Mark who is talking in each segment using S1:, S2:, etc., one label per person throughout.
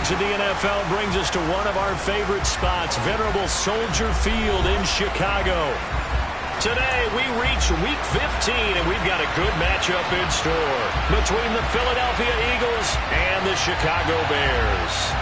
S1: coverage of the NFL brings us to one of our favorite spots, venerable Soldier Field in Chicago. Today, we reach Week 15, and we've got a good matchup in store between the Philadelphia Eagles and the Chicago Bears.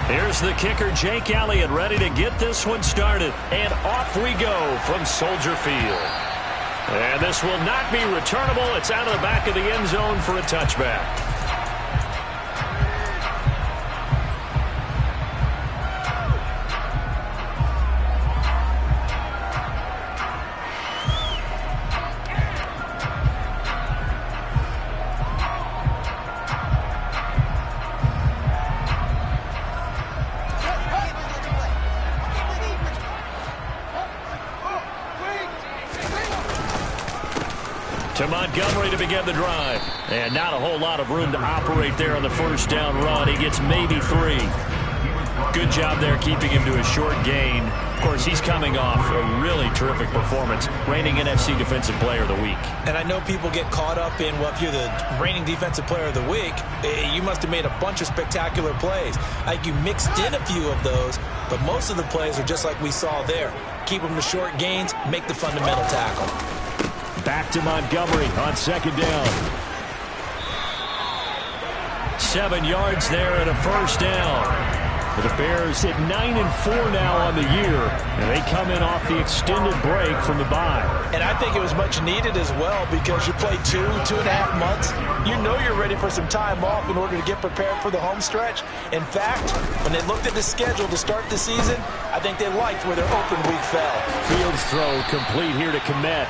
S1: Here's the kicker, Jake Elliott, ready to get this one started. And off we go from Soldier Field. And this will not be returnable. It's out of the back of the end zone for a touchback. To Montgomery to begin the drive. And not a whole lot of room to operate there on the first down run. He gets maybe 3. Good job there keeping him to a short gain. Of course, he's coming off a really terrific performance. Reigning NFC Defensive Player of the Week.
S2: And I know people get caught up in, well, if you're the reigning Defensive Player of the Week, you must have made a bunch of spectacular plays. I think you mixed in a few of those, but most of the plays are just like we saw there. Keep them to short gains, make the fundamental tackle.
S1: Back to Montgomery on second down. 7 yards there and a first down. The Bears hit 9-4 now on the year, and they come in off the extended break from the bye.
S2: And I think it was much needed as well because you play 2.5 months. You know you're ready for some time off in order to get prepared for the home stretch. In fact, when they looked at the schedule to start the season, I think they liked where their open week fell.
S1: Fields throw complete here to Kmet.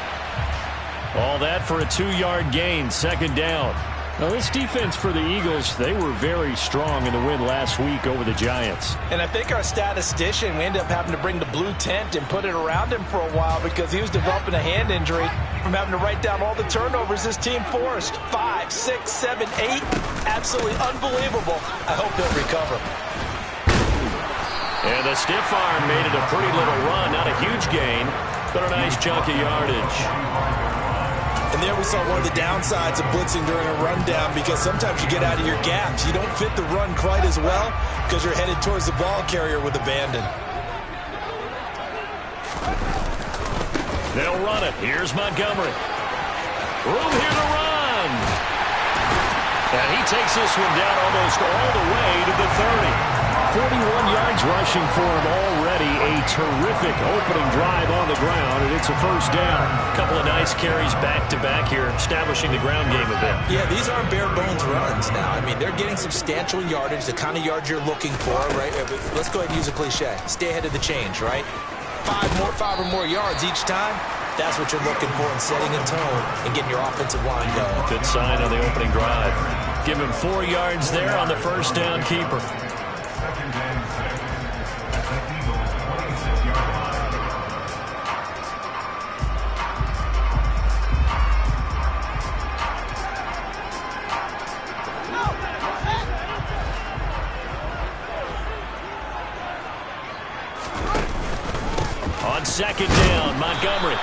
S1: All that for a 2-yard gain, second down. Now, this defense for the Eagles, they were very strong in the win last week over the Giants.
S2: And I think our statistician, we ended up having to bring the blue tent and put it around him for a while because he was developing a hand injury from having to write down all the turnovers his team forced. 5, 6, 7, 8. Absolutely unbelievable. I hope he'll recover.
S1: And the stiff arm made it a pretty little run. Not a huge gain, but a nice chunk of yardage.
S2: And there we saw one of the downsides of blitzing during a rundown because sometimes you get out of your gaps. You don't fit the run quite as well because you're headed towards the ball carrier with abandon.
S1: They'll run it. Here's Montgomery. Room here to run. And he takes this one down almost all the way to the 30. 41 yards rushing for him already. A terrific opening drive on the ground, and it's a first down. A couple of nice carries back-to-back here, establishing the ground game a bit.
S2: Yeah, these aren't bare-bones runs now. I mean, they're getting substantial yardage, the kind of yards you're looking for, right? Let's go ahead and use a cliche. Stay ahead of the change, right? 5 or more yards each time. That's what you're looking for in setting a tone and getting your offensive line going.
S1: Good sign on the opening drive. Give him 4 yards there on the first down keeper. On second down, Montgomery.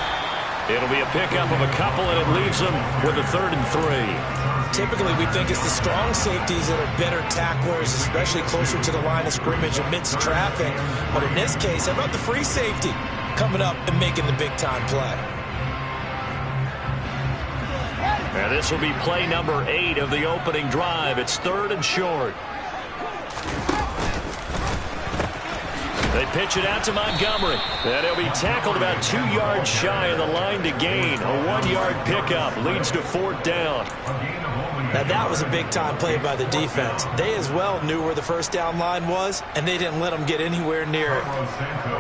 S1: It'll be a pickup of a couple, and it leaves them with a 3rd and 3.
S2: Typically, we think it's the strong safeties that are better tacklers, especially closer to the line of scrimmage amidst traffic. But in this case, how about the free safety coming up and making the big-time play?
S1: And this will be play number 8 of the opening drive. It's 3rd and short. They pitch it out to Montgomery. And he'll be tackled about 2 yards shy of the line to gain. A 1-yard pickup leads to 4th down.
S2: Now that was a big-time play by the defense. They as well knew where the first down line was, and they didn't let them get anywhere near it.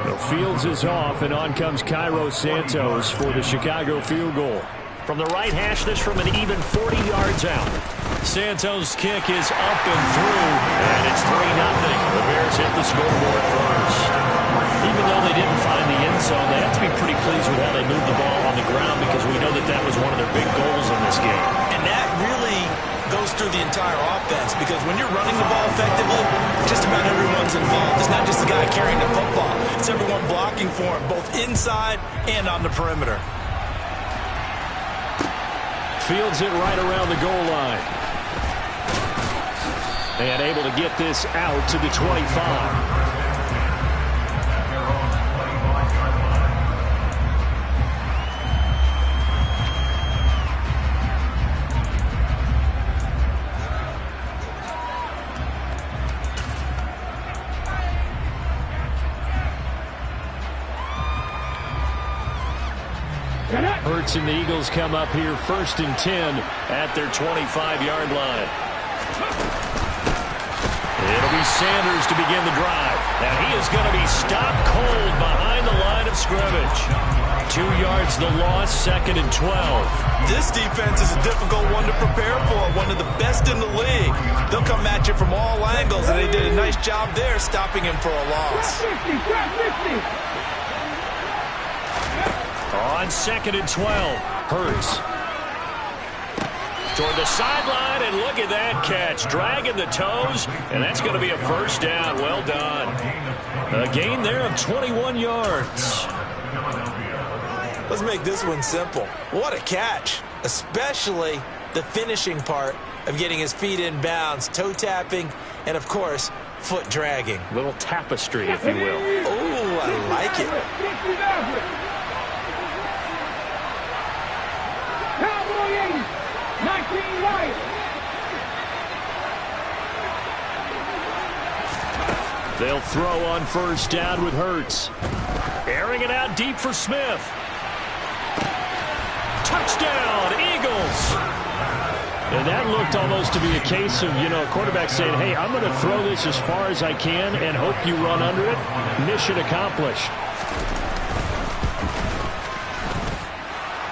S1: The Fields is off, and on comes Cairo Santos for the Chicago field goal. From the right hash, this from an even 40 yards out. Santos' kick is up and through, and it's 3-0. The Bears hit the scoreboard first. Even though they didn't find the end zone, they have to be pretty pleased with how they moved the ball on the ground because we know that that was one of their big goals in this game.
S2: And that really goes through the entire offense because when you're running the ball effectively, just about everyone's involved. It's not just the guy looking for him, both inside and on the perimeter.
S1: Fields it right around the goal line. And able to get this out to the 25. Hurts and the Eagles come up here 1st and 10 at their 25-yard line. It'll be Sanders to begin the drive. Now he is going to be stopped cold behind the line of scrimmage. 2 yards the loss, 2nd and 12.
S2: This defense is a difficult one to prepare for, one of the best in the league. They'll come at you from all angles, and they did a nice job there stopping him for a loss.
S1: On 2nd and 12, Hurts. Toward the sideline, and look at that catch. Dragging the toes, and that's going to be a first down. Well done. A gain there of 21 yards.
S2: Let's make this one simple. What a catch, especially the finishing part of getting his feet in bounds, toe tapping, and, of course, foot dragging.
S1: Little tapestry, if you will.
S2: Oh, I like it.
S1: They'll throw on first down with Hurts. Airing it out deep for Smith. Touchdown, Eagles. And that looked almost to be a case of, a quarterback saying, hey, I'm going to throw this as far as I can and hope you run under it. Mission accomplished.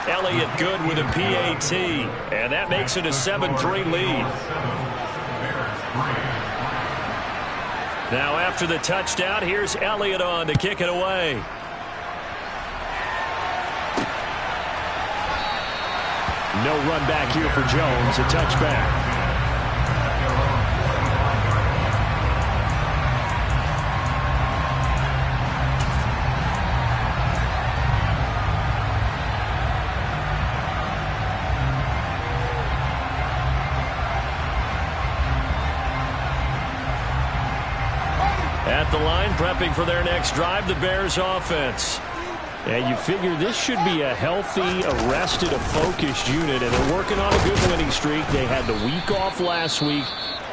S1: Elliott good with a PAT, and that makes it a 7-3 lead. Now after the touchdown, here's Elliott on to kick it away. No run back here for Jones, a touchback. At the line, prepping for their next drive, the Bears offense. And you figure this should be a healthy, arrested, a focused unit, and they're working on a good winning streak. They had the week off last week.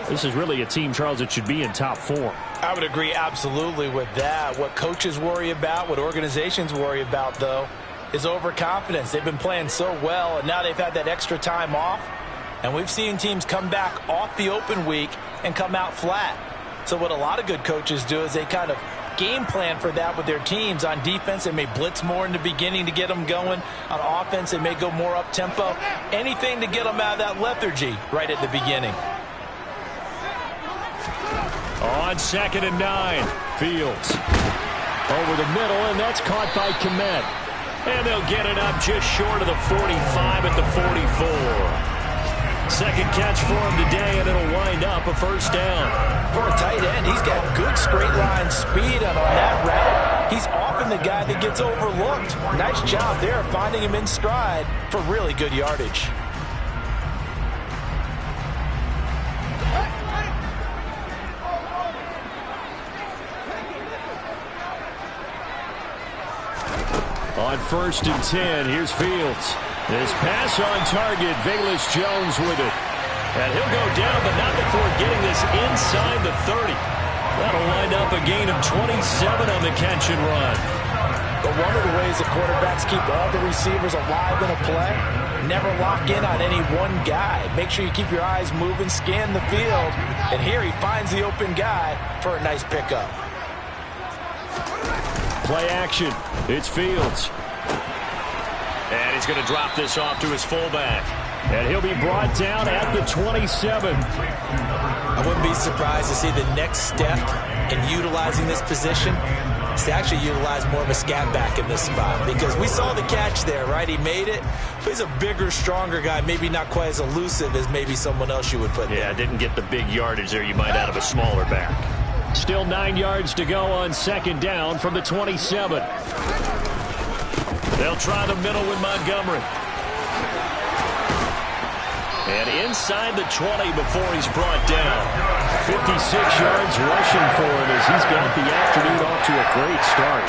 S1: This is really a team, Charles, that should be in top form.
S2: I would agree absolutely with that. What coaches worry about, what organizations worry about, though, is overconfidence. They've been playing so well, and now they've had that extra time off. And we've seen teams come back off the open week and come out flat. So what a lot of good coaches do is they kind of game plan for that with their teams. On defense, they may blitz more in the beginning to get them going. On offense, they may go more up-tempo. Anything to get them out of that lethargy right at the beginning.
S1: On 2nd and 9, Fields. Over the middle, and that's caught by Kmet. And they'll get it up just short of the 45 at the 44. Second catch for him today, and it'll wind up a first down.
S2: For a tight end, he's got good straight line speed, and on that route, he's often the guy that gets overlooked. Nice job there finding him in stride for really good yardage.
S1: On 1st and 10, here's Fields. This pass on target, Velus Jones with it. And he'll go down, but not before getting this inside the 30. That'll wind up a gain of 27 on the catch and run.
S2: But one of the ways the quarterbacks keep all the receivers alive in a play, never lock in on any one guy. Make sure you keep your eyes moving, scan the field. And here he finds the open guy for a nice pickup.
S1: Play action. It's Fields. And he's going to drop this off to his fullback. And he'll be brought down at the 27.
S2: I wouldn't be surprised to see the next step in utilizing this position is to actually utilize more of a scat back in this spot. Because we saw the catch there, right? He made it. But he's a bigger, stronger guy. Maybe not quite as elusive as maybe someone else you would put there.
S1: Yeah, didn't get the big yardage there you might out of a smaller back. Still 9 yards to go on second down from the 27. They'll try the middle with Montgomery. And inside the 20 before he's brought down. 56 yards rushing for him as he's got the afternoon off to a great start.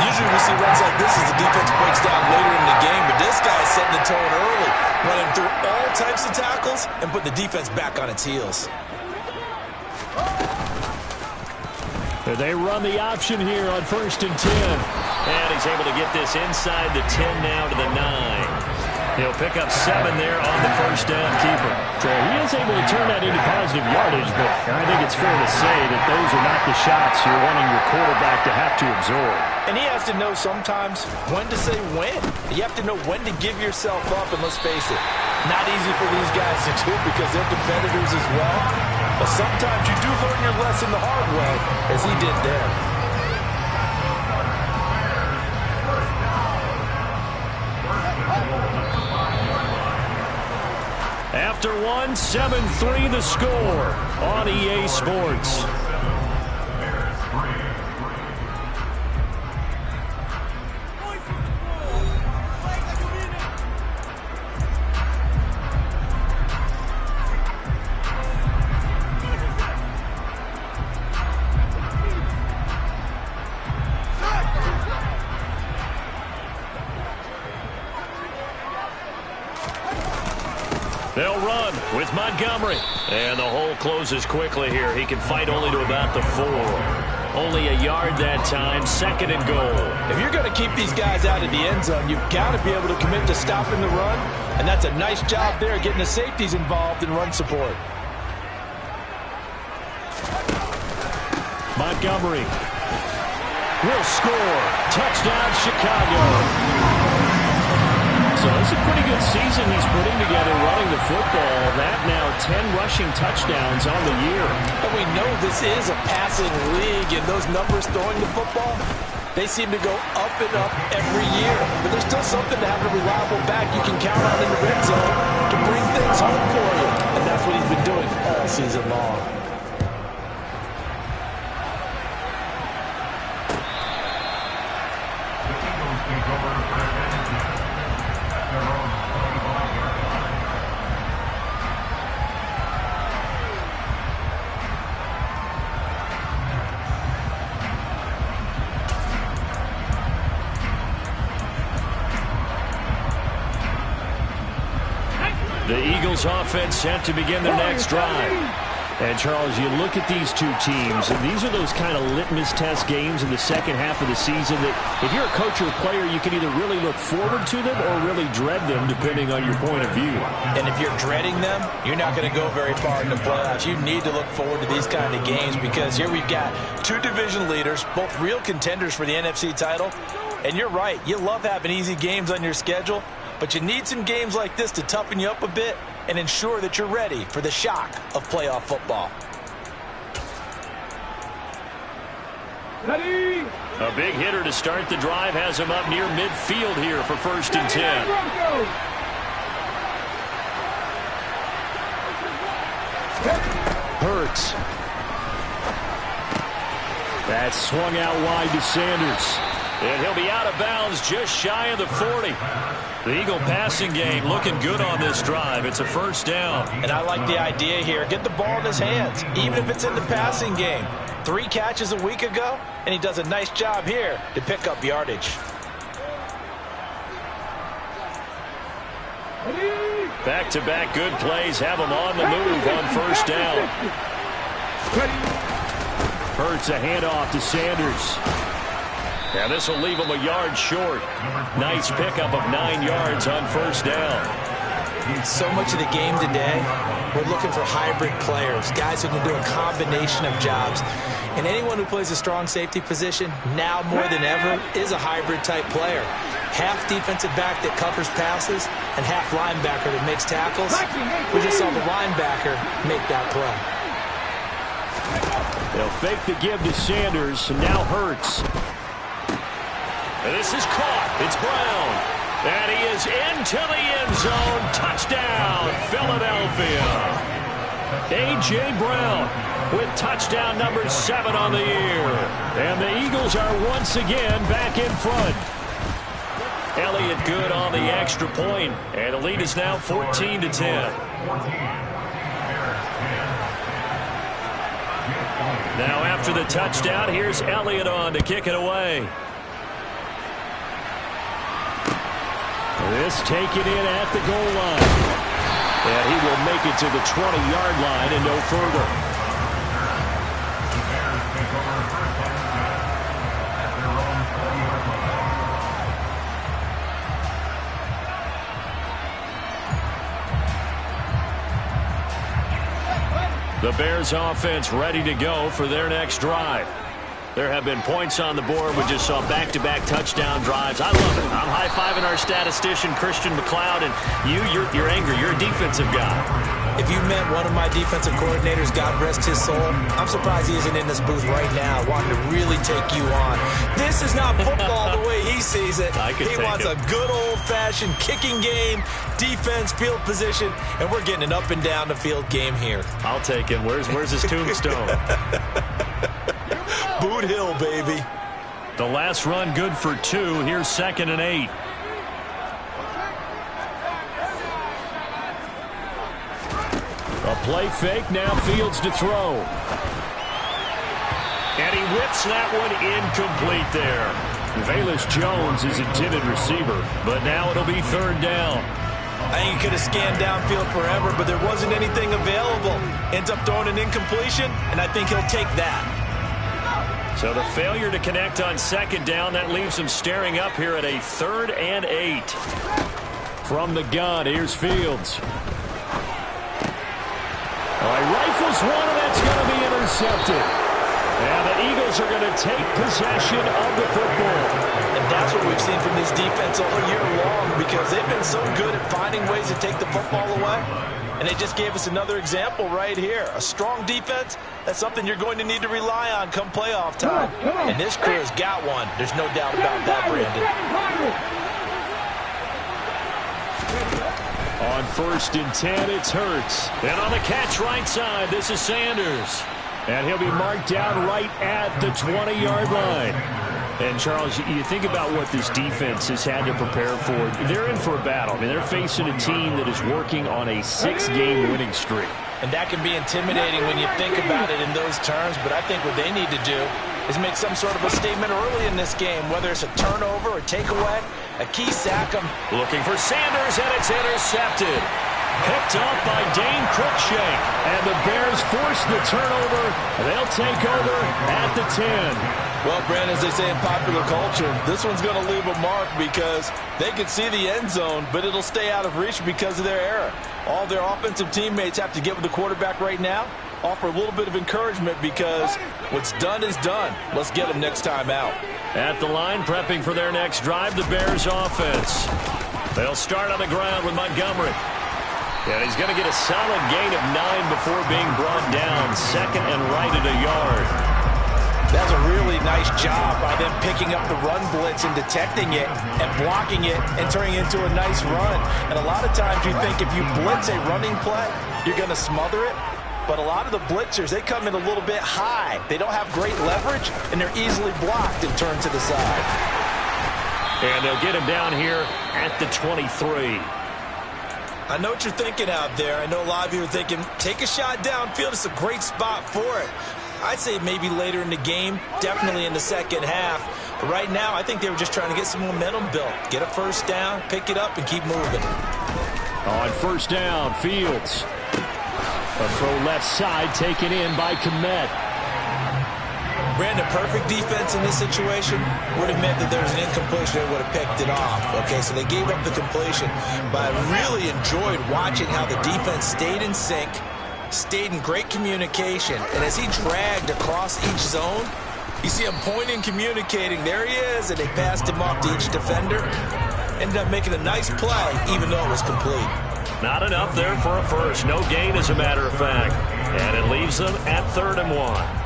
S2: Usually we see runs like this as the defense breaks down later in the game, but this guy's setting the tone early, running through all types of tackles and putting the defense back on its heels.
S1: And they run the option here on 1st and 10. And he's able to get this inside the 10 now to the 9. He'll pick up 7 there on the first down keeper. So he is able to turn that into positive yardage, but I think it's fair to say that those are not the shots you're wanting your quarterback to have to absorb.
S2: And he has to know sometimes when to say when. You have to know when to give yourself up, and let's face it, not easy for these guys to do because they're competitors as well. But sometimes you do learn your lesson the hard way, as he did there.
S1: After one, 7-3 the score on EA Sports. They'll run with Montgomery. And the hole closes quickly here. He can fight only to about the 4. Only a yard that time, 2nd and goal.
S2: If you're going to keep these guys out of the end zone, you've got to be able to commit to stopping the run. And that's a nice job there, getting the safeties involved in run support.
S1: Montgomery will score. Touchdown, Chicago. So it's a pretty good season he's putting together running the football. That now 10 rushing touchdowns on the year.
S2: And we know this is a passing league, and those numbers throwing the football, they seem to go up and up every year. But there's still something to have a reliable back you can count on in the red zone to bring things home for you. And that's what he's been doing all season long.
S1: The Eagles offense set to begin their next drive. And, Charles, you look at these two teams, and these are those kind of litmus test games in the second half of the season that if you're a coach or a player, you can either really look forward to them or really dread them, depending on your point of view.
S2: And if you're dreading them, you're not going to go very far in the playoffs. You need to look forward to these kind of games because here we've got two division leaders, both real contenders for the NFC title. And you're right, you love having easy games on your schedule, but you need some games like this to toughen you up a bit and ensure that you're ready for the shock of playoff football.
S3: Ready.
S1: A big hitter to start the drive has him up near midfield here for 1st and 10. Hurts. That's swung out wide to Sanders. And he'll be out of bounds just shy of the 40. The Eagle passing game looking good on this drive. It's a 1st down.
S2: And I like the idea here. Get the ball in his hands, even if it's in the passing game. 3 catches a week ago, and he does a nice job here to pick up yardage.
S1: Back-to-back good plays have him on the move on 1st down. Hurts a handoff to Sanders. Now this will leave him a yard short. Nice pickup of 9 yards on 1st down.
S2: So much of the game today, we're looking for hybrid players, guys who can do a combination of jobs. And anyone who plays a strong safety position, now more than ever, is a hybrid type player. Half defensive back that covers passes and half linebacker that makes tackles. We just saw the linebacker make that play.
S1: They'll fake the give to Sanders, and now Hurts. This is caught. It's Brown. And he is into the end zone. Touchdown, Philadelphia. A.J. Brown with touchdown number 7 on the year. And the Eagles are once again back in front. Elliott good on the extra point, and the lead is now 14-10. Now after the touchdown, here's Elliott on to kick it away. This taken in at the goal line. And he will make it to the 20-yard line and no further. The Bears offense ready to go for their next drive. There have been points on the board. We just saw back-to-back touchdown drives. I love it. I'm high-fiving our statistician, Christian McLeod, and you're angry. You're a defensive guy.
S2: If you met one of my defensive coordinators, God rest his soul, I'm surprised he isn't in this booth right now wanting to really take you on. This is not football the way he sees it. He wants a good old-fashioned kicking game, defense, field position, and we're getting an up-and-down-the-field game here.
S1: I'll take him. Where's his tombstone?
S2: Boot Hill, baby.
S1: The last run good for 2. Here's 2nd and 8. A play fake, now Fields to throw. And he whips that one incomplete there. Velus Jones is intended receiver, but now it'll be 3rd down.
S2: I think he could have scanned downfield forever, but there wasn't anything available. Ends up throwing an incompletion, and I think he'll take that.
S1: So the failure to connect on 2nd down, that leaves him staring up here at a 3rd and 8. From the gun, here's Fields. All right, rifles one, and that's going to be intercepted. And the Eagles are going to take possession of the football.
S2: And that's what we've seen from this defense all year long, because they've been so good at finding ways to take the football away. And they just gave us another example right here. A strong defense, that's something you're going to need to rely on come playoff time. And this crew has got one. There's no doubt about that, Brandon.
S1: On 1st and 10, it's Hurts. And on the catch right side, this is Sanders. And he'll be marked down right at the 20-yard line. And, Charles, you think about what this defense has had to prepare for. They're in for a battle. I mean, they're facing a team that is working on a 6-game winning streak.
S2: And that can be intimidating when you think about it in those terms. But I think what they need to do is make some sort of a statement early in this game, whether it's a turnover or takeaway, a key sack.
S1: Looking for Sanders, and it's intercepted. Picked up by Dane Cruikshank. And the Bears force the turnover. They'll take over at the 10.
S2: Well, Brandon, as they say in popular culture, this one's going to leave a mark because they can see the end zone, but it'll stay out of reach because of their error. All their offensive teammates have to get with the quarterback right now, offer a little bit of encouragement because what's done is done. Let's get them next time out.
S1: At the line, prepping for their next drive, the Bears offense. They'll start on the ground with Montgomery. And he's going to get a solid gain of 9 before being brought down. 2nd and right at a yard.
S2: That's a really nice job by them picking up the run blitz and detecting it and blocking it and turning it into a nice run. And a lot of times you think if you blitz a running play, you're going to smother it. But a lot of the blitzers, they come in a little bit high. They don't have great leverage, and they're easily blocked and turned to the side.
S1: And they'll get him down here at the 23.
S2: I know what you're thinking out there. I know a lot of you are thinking, take a shot downfield. It's a great spot for it. I'd say maybe later in the game, definitely in the second half. But right now, I think they were just trying to get some momentum built. Get a first down, pick it up, and keep moving.
S1: On 1st down, Fields. A throw left side taken in by Kmet.
S2: Brandon, perfect defense in this situation would have meant that there was an incompletion that would have picked it off. Okay, so they gave up the completion. But I really enjoyed watching how the defense stayed in sync, stayed in great communication. And as he dragged across each zone, you see him pointing, communicating. There he is, and they passed him off to each defender. Ended up making a nice play, even though it was complete.
S1: Not enough there for a first. No gain, as a matter of fact. And it leaves them at 3rd and 1.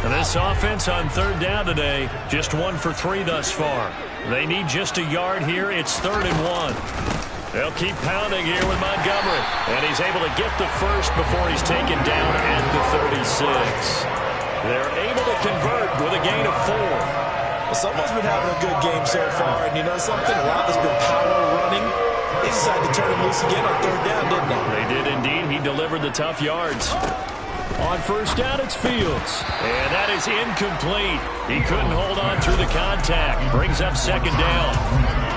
S1: And this offense on 3rd down today, just 1 for 3 thus far. They need just a yard here. It's 3rd and 1. They'll keep pounding here with Montgomery. And he's able to get the first before he's taken down at the 36. They're able to convert with a gain of 4.
S2: Well, someone's been having a good game so far. And you know something? A lot has been power running. They decided to turn him loose again on 3rd down, didn't they?
S1: They did indeed. He delivered the tough yards. On 1st down, it's Fields. And that is incomplete. He couldn't hold on through the contact. Brings up 2nd down.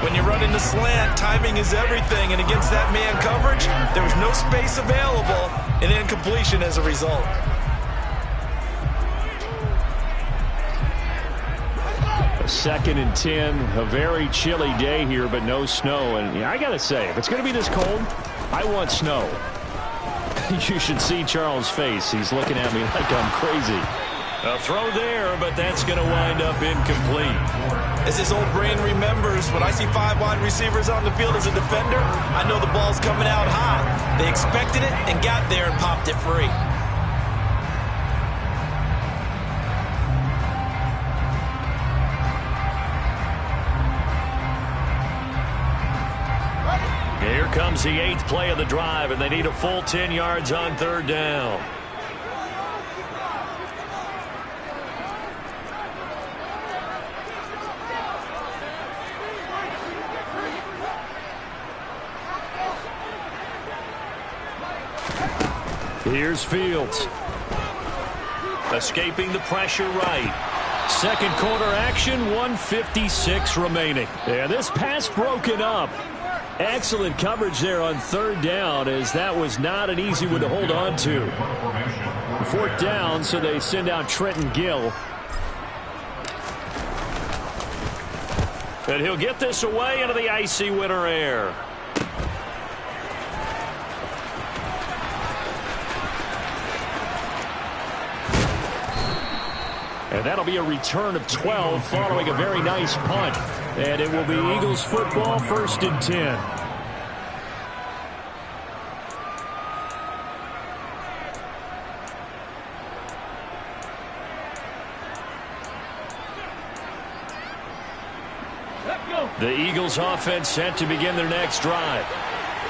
S2: When you run into slant, timing is everything. And against that man coverage, there was no space available. And incompletion as a result.
S1: Second and 10, a very chilly day here, but no snow. And I got to say, if it's going to be this cold, I want snow. You should see Charles' face. He's looking at me like I'm crazy. A throw there, but that's going to wind up incomplete.
S2: As his old brain remembers, when I see 5 wide receivers on the field as a defender, I know the ball's coming out high. They expected it and got there and popped it free.
S1: Here comes the 8th play of the drive, and they need a full 10 yards on 3rd down. Here's Fields. Escaping the pressure right. 2nd quarter action, 1:56 remaining. And this pass broken up. Excellent coverage there on 3rd down, as that was not an easy one to hold on to. 4th down, so they send out Trenton Gill. And he'll get this away into the icy winter air. And that'll be a return of 12 following a very nice punt. And it will be Eagles football, 1st and 10. The Eagles offense set to begin their next drive.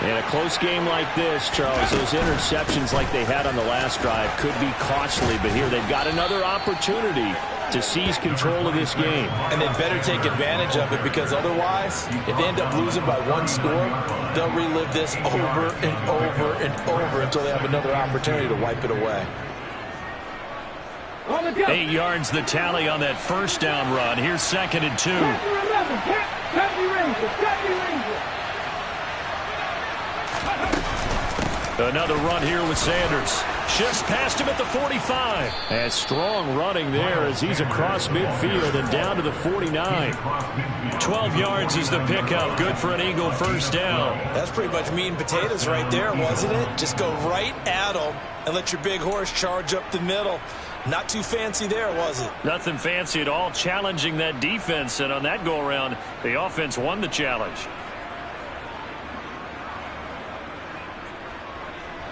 S1: In a close game like this, Charles, those interceptions like they had on the last drive could be costly, but here they've got another opportunity to seize control of this game.
S2: And they better take advantage of it, because otherwise, if they end up losing by 1 score, they'll relive this over and over and over until they have another opportunity to wipe it away.
S1: 8 yards the tally on that 1st down run. Here's 2nd and 2. Another run here with Sanders. Shifts past him at the 45. And strong running there as he's across midfield and down to the 49. 12 yards is the pickup. Good for an Eagle 1st down.
S2: That's pretty much meat and potatoes right there, wasn't it? Just go right at them and let your big horse charge up the middle. Not too fancy there, was it?
S1: Nothing fancy at all, challenging that defense. And on that go-around, the offense won the challenge.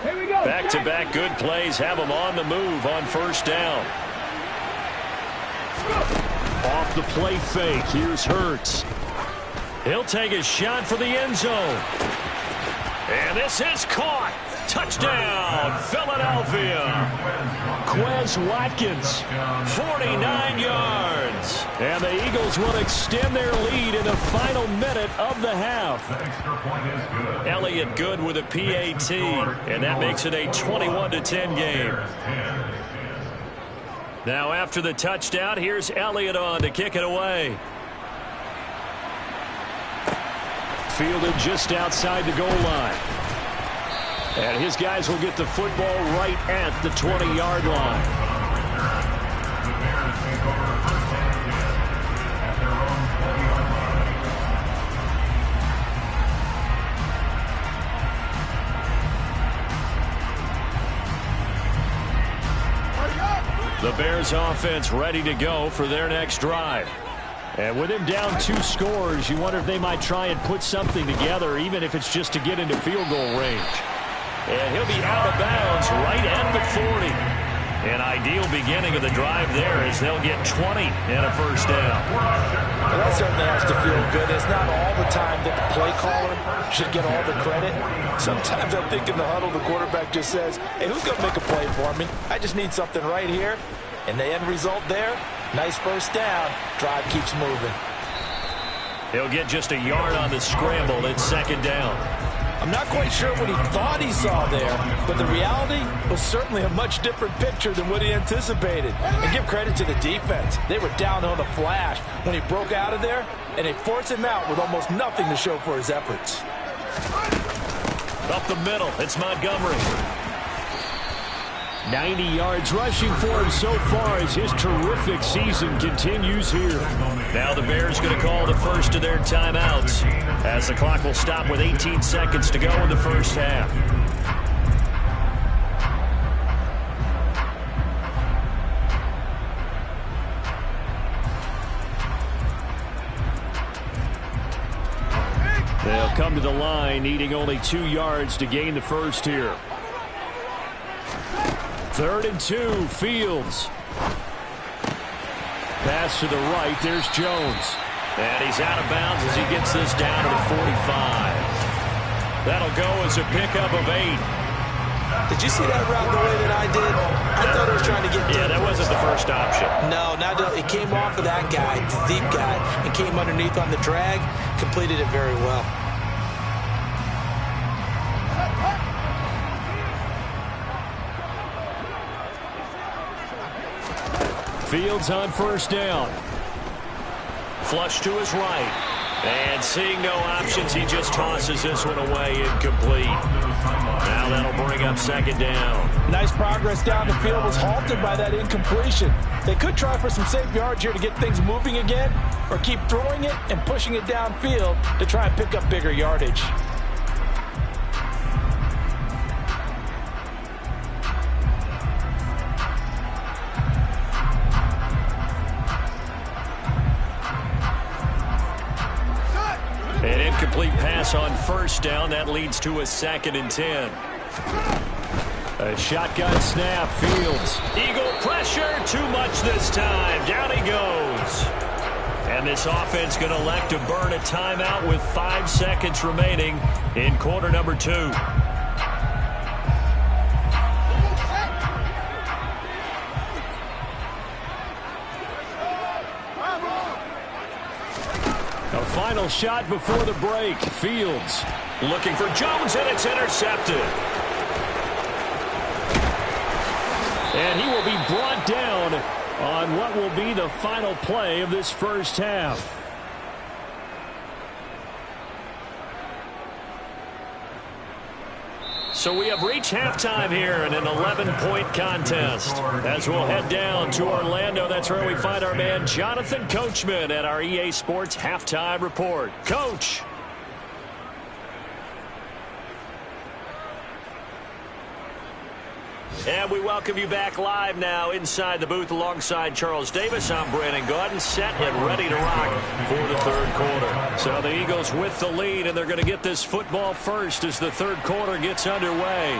S1: Back-to-back good plays have them on the move on 1st down. Off the play fake, here's Hurts. He'll take a shot for the end zone. And this is caught. Touchdown, Philadelphia. Quez Watkins, 49 yards. And the Eagles will extend their lead in the final minute of the half. Elliott Good with a PAT, and that makes it a 21-10 game. Now after the touchdown, here's Elliott on to kick it away. Fielded just outside the goal line. And his guys will get the football right at the 20-yard line. The Bears offense ready to go for their next drive. And with him down 2 scores, you wonder if they might try and put something together, even if it's just to get into field goal range. And he'll be out of bounds right at the 40. And I Ideal beginning of the drive there as they'll get 20 and a first down.
S2: Well, that certainly has to feel good. It's not all the time that the play caller should get all the credit. Sometimes I think in the huddle the quarterback just says, hey, who's going to make a play for me? I just need something right here. And the end result there, nice first down. Drive keeps moving.
S1: He'll get just a yard on the scramble. It's second down.
S2: I'm not quite sure what he thought he saw there, but the reality was certainly a much different picture than what he anticipated. And give credit to the defense. They were down on a flash when he broke out of there, and they forced him out with almost nothing to show for his efforts.
S1: Up the middle, it's Montgomery. 90 yards rushing for him so far as his terrific season continues here. Now the Bears going to call the first of their timeouts as the clock will stop with 18 seconds to go in the first half. They'll come to the line needing only 2 yards to gain the first here. 3rd and 2, Fields. Pass to the right, there's Jones. And he's out of bounds as he gets this down to the 45. That'll go as a pickup of 8.
S2: Did you see that route the way that I did? I thought he was trying to get deep.
S1: Yeah, that wasn't the first option.
S2: No, not it came off of that guy, the deep guy, and came underneath on the drag, completed it very well.
S1: Fields on first down. Flush to his right. And seeing no options, he just tosses this one away, incomplete. Now that'll bring up second down.
S2: Nice progress down the field was halted by that incompletion. They could try for some safe yards here to get things moving again, or keep throwing it and pushing it downfield to try and pick up bigger yardage.
S1: An incomplete pass on first down. That leads to a 2nd and 10. A shotgun snap. Fields. Eagle pressure. Too much this time. Down he goes. And this offense going to elect to burn a timeout with 5 seconds remaining in quarter number 2. A final shot before the break. Fields looking for Jones, and it's intercepted. And he will be brought down on what will be the final play of this first half. So we have reached halftime here in an 11-point contest. As we'll head down to Orlando, that's where we find our man Jonathan Coachman at our EA Sports Halftime Report. Coach. And we welcome you back live now inside the booth alongside Charles Davis. I'm Brandon Gaudin, set and ready to rock for the third quarter. So the Eagles with the lead, and they're going to get this football first as the third quarter gets underway.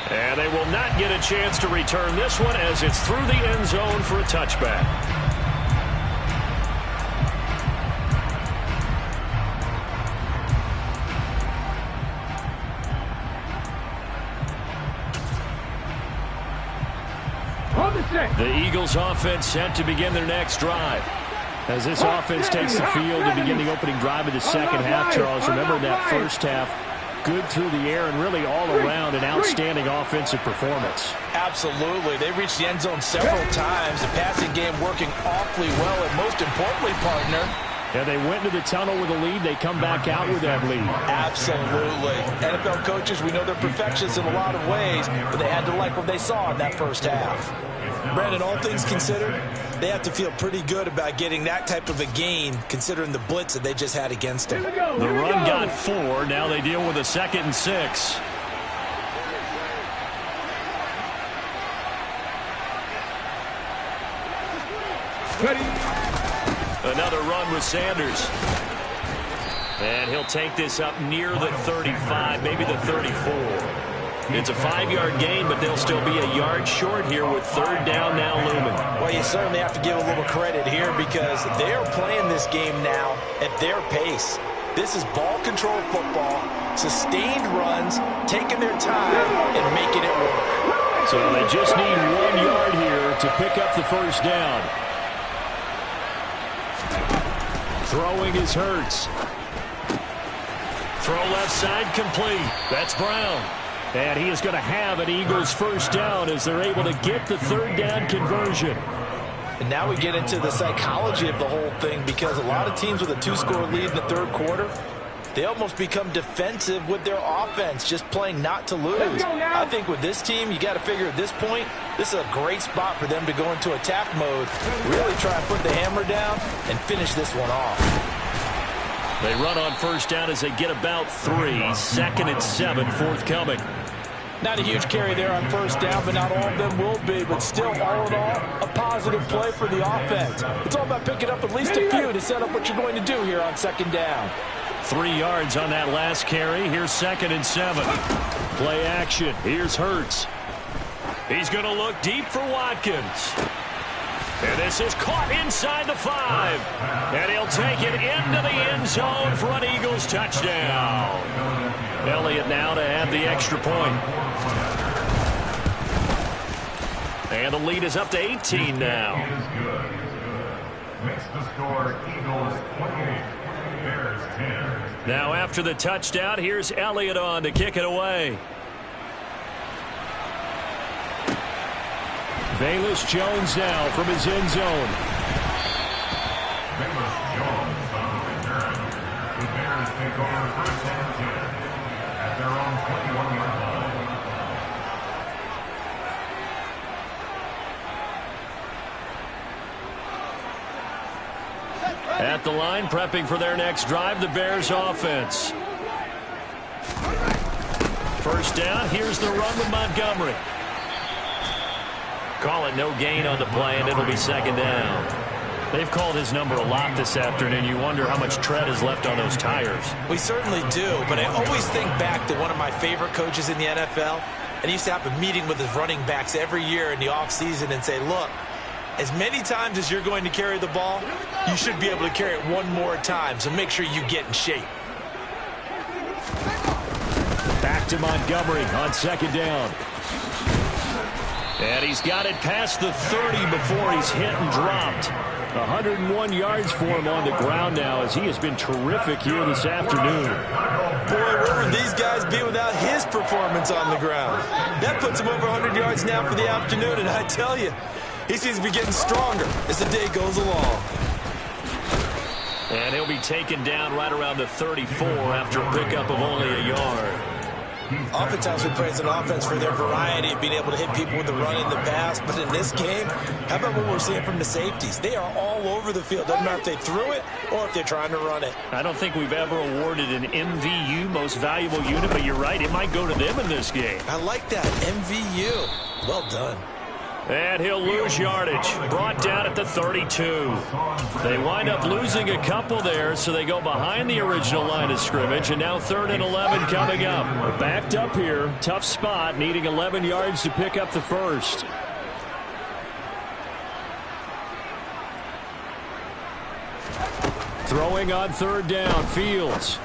S1: And they will not get a chance to return this one as it's through the end zone for a touchback. The Eagles offense set to begin their next drive. As this offense takes the field to begin the opening drive of the second half, Charles, remember that first half, good through the air and really all around an outstanding offensive performance.
S2: Absolutely. They reached the end zone several times. The passing game working awfully well, and most importantly, partner,
S1: yeah, they went into the tunnel with a lead. They come back out with that lead.
S2: Absolutely. NFL coaches, we know they're perfectionists in a lot of ways, but they had to like what they saw in that first half. Brandon, all things considered, they have to feel pretty good about getting that type of a gain, considering the blitz that they just had against them.
S1: The run got 4. Now they deal with a 2nd and 6. Another run with Sanders. And he'll take this up near the 35, maybe the 34. It's a 5-yard gain, but they'll still be a yard short here with third down now looming.
S2: Well, you certainly have to give a little credit here because they're playing this game now at their pace. This is ball control football, sustained runs, taking their time, and making it work.
S1: So they just need 1 yard here to pick up the first down. Throwing is Hurts. Throw left side complete. That's Brown. And he is going to have an Eagles first down as they're able to get the third down conversion.
S2: And now we get into the psychology of the whole thing because a lot of teams with a 2-score lead in the third quarter, they almost become defensive with their offense, just playing not to lose. I think with this team, you got to figure at this point, this is a great spot for them to go into attack mode, really try and put the hammer down and finish this one off.
S1: They run on first down as they get about 3. 2nd and 7 forthcoming.
S2: Not a huge carry there on first down, but not all of them will be. But still, all in all, a positive play for the offense. It's all about picking up at least a few to set up what you're going to do here on second down.
S1: 3 yards on that last carry. Here's 2nd and 7. Play action. Here's Hurts. He's going to look deep for Watkins. And this is caught inside the 5. And he'll take it into the end zone for an Eagles touchdown. Elliott now to have the extra point. And the lead is up to 18 now.
S3: Makes the score Eagles 28, Bears 10.
S1: Now after the touchdown, here's Elliott on to kick it away. Velus Jones now from his end zone.
S3: Velus Jones on the return. The Bears take over first and 10 at their own 21-yard line.
S1: At the line, prepping for their next drive, the Bears offense. First down, here's the run with Montgomery. Call it no gain on the play, and it'll be second down. They've called his number a lot this afternoon. You wonder how much tread is left on those tires.
S2: We certainly do, but I always think back to one of my favorite coaches in the NFL, and he used to have a meeting with his running backs every year in the offseason and say, look, as many times as you're going to carry the ball, you should be able to carry it one more time, so make sure you get in shape.
S1: Back to Montgomery on second down. And he's got it past the 30 before he's hit and dropped. 101 yards for him on the ground now as he has been terrific here this afternoon.
S2: Boy, where would these guys be without his performance on the ground? That puts him over 100 yards now for the afternoon, and I tell you, he seems to be getting stronger as the day goes along.
S1: And he'll be taken down right around the 34 after a pickup of only a yard.
S2: Oftentimes we praise an offense for their variety of being able to hit people with the run and the pass, but in this game, how about what we're seeing from the safeties? They are all over the field. Doesn't matter if they threw it or if they're trying to run it.
S1: I don't think we've ever awarded an MVU, most valuable unit, but you're right, it might go to them in this game.
S2: I like that, MVU. Well done.
S1: And he'll lose yardage. Brought down at the 32. They wind up losing a couple there, so they go behind the original line of scrimmage, and now 3rd and 11 coming up. Backed up here. Tough spot, needing 11 yards to pick up the first. Throwing on 3rd down, Fields.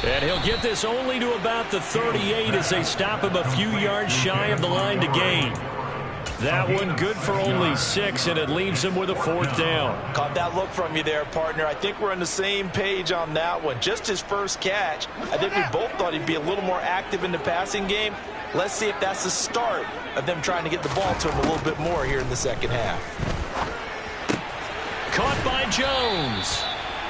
S1: And he'll get this only to about the 38 as they stop him a few yards shy of the line to gain. That one good for only 6, and it leaves him with a 4th down.
S2: Caught that look from you there, partner. I think we're on the same page on that one. Just his first catch. I think we both thought he'd be a little more active in the passing game. Let's see if that's the start of them trying to get the ball to him a little bit more here in the second half.
S1: Caught by Jones.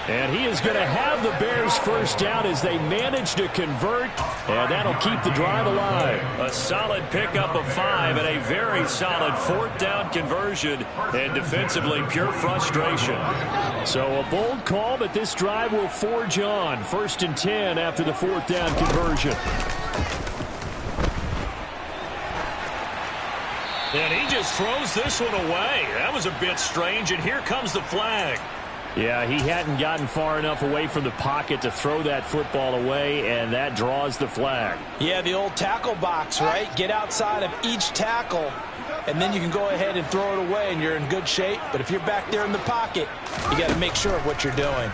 S1: And he is going to have the Bears first down as they manage to convert, and that'll keep the drive alive. A solid pickup of 5 and a very solid 4th down conversion, and defensively pure frustration. So a bold call, but this drive will forge on. 1st and 10 after the 4th down conversion. And he just throws this one away. That was a bit strange, and here comes the flag. Yeah, he hadn't gotten far enough away from the pocket to throw that football away, and that draws the flag.
S2: Yeah, the old tackle box, right? Get outside of each tackle, and then you can go ahead and throw it away, and you're in good shape. But if you're back there in the pocket, you got to make sure of what you're doing.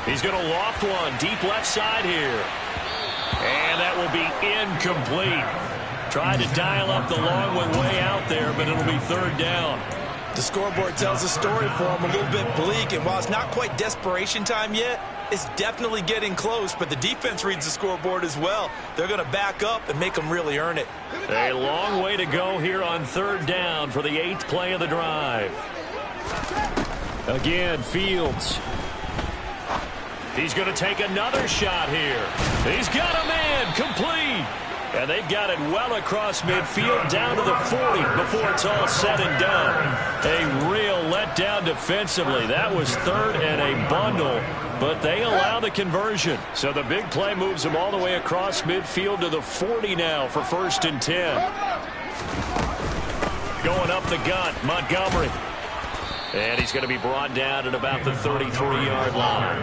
S1: He's going to loft one deep left side here. And that will be incomplete. Tried to dial up the long one way out there, but it'll be third down.
S2: The scoreboard tells a story for him, a little bit bleak, and while it's not quite desperation time yet, it's definitely getting close, but the defense reads the scoreboard as well. They're going to back up and make them really earn it.
S1: A long way to go here on third down for the 8th play of the drive. Again, Fields. He's going to take another shot here. He's got a man, complete. And they've got it well across midfield down to the 40 before it's all said and done. A real letdown defensively. That was third and a bundle, but they allow the conversion. So the big play moves them all the way across midfield to the 40 now for 1st and 10. Going up the gut, Montgomery. And he's going to be brought down at about the 33-yard line.